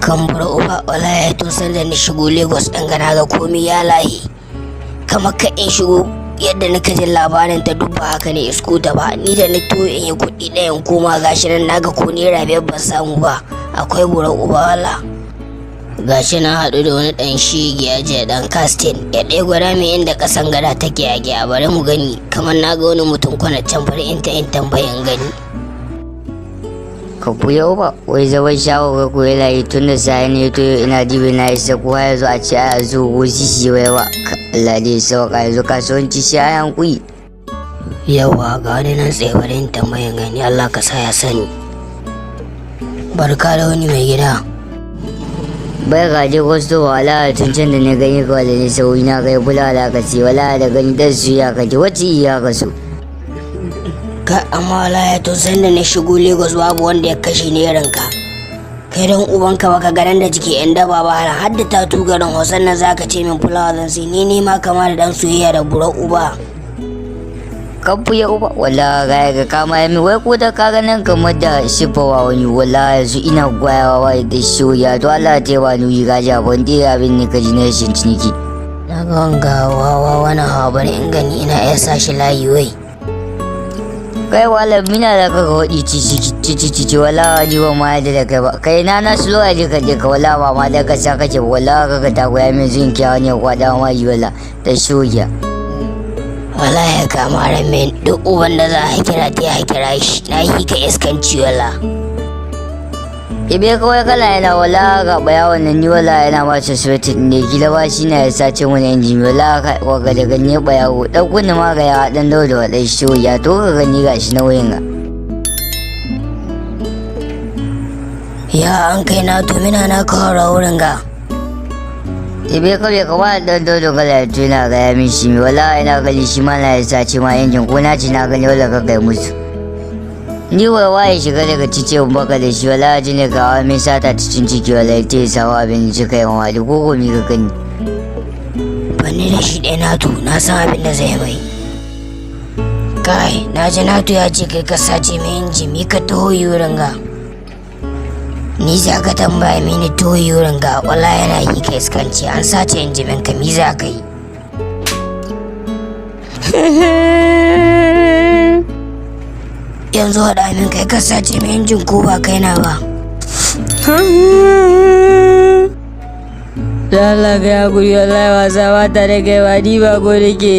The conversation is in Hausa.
kan bar uba wallahi tun san da ni shigo Lagos ɗin gana ga komai ya lahi kamar ka in shigo yadda nika jin labarin ta duk ba haka ne isko ta ba ni da ni to in yi kuɗi ɗayan koma gashi nan naga ko naira biyar ban samu ba akwai bura uba wala gashi na haɗu da wani ɗan shege ya je ɗan casting ya ɗaya gwada mai inda ƙasan gada take a gya bari mu gani kamar naga wani mutum kwana can bari in tambayan gani ka buya ba wai zawai shawo ga koyi layi tun da sai ne to ina dibe na isa ko ya zo a ce a zo gosi shi wai wa Allah dai sauka yanzu kasuwanci shi a yankuri yawa ga wani nan tsaye bari in tambayan gani Allah ka sa ya sani barka da wani mai gida bai gaje kwasto wala tun can da na gani kawai da ni sauyi na kai bula da ka ce wala da gani dan su ya kace wacce iya ka so ka amma wala to san da na shigo Lagos babu wanda ya kashe ne ranka kai dan ubanka baka garan da jike yan daba ba har da tatu garin Hausan nan zaka ce min fulawa zan sai ni ma kama da dan soyayya da bura uba kan buya uba wala ga kama yami wai ko da kaga nan kamar da shifawa wani wala yanzu ina gwayawa wai da shoya to Allah ta ba ni ga jabon dai abin ne ka ji na shin ciniki na ga wanga wawa wani habar in gani ina ya sashi layi wai kai wala mina da ka wadi ci wala ni ba ma da kai ba kai na sulo a jika wala ba ma da ka sa kake wala ka ta goya min zin kyawa ne kwada ma yi wala da shoya wala ya kama ramin duk uban da za a kira ta ya kira shi na yi ka iskanci wala ibe kawai kala yana wala ga baya wannan ni wala yana ma suspected ne gila ba shi na ya sace wani injin wala ka ga daga ne baya ko dan kunna ma ga ya dan dawo da wadai shoya to ka gani gashi na wayin ga ya an kai na to mina na kawo wurin ga ibe kawai ka ba dan dawo kala tuna ga ya min shi wala ina gani shi ma na ya sace ma injin ko na ci na gani wala ka kai musu ni wai waye shiga daga cice baka da shi wala ji ne ga min sata cikin ciki wala ta sawa abin ci kai ma wali ko mi ka gani banni da shi ɗaya nato na san abin da zai mai kai na ji nato ya ce kai ka sace mai inji mi ka taho yurin ga ni za ka tambaya mini taho yurin ga wala yana yi ka iskanci an sace injimin ka mi za ka yi yanzu haɗa min kai ka sace mai injin ko ba kai na ba lalaga ya guri wallahi wasa ba ta da kai ba ni ba ko da ke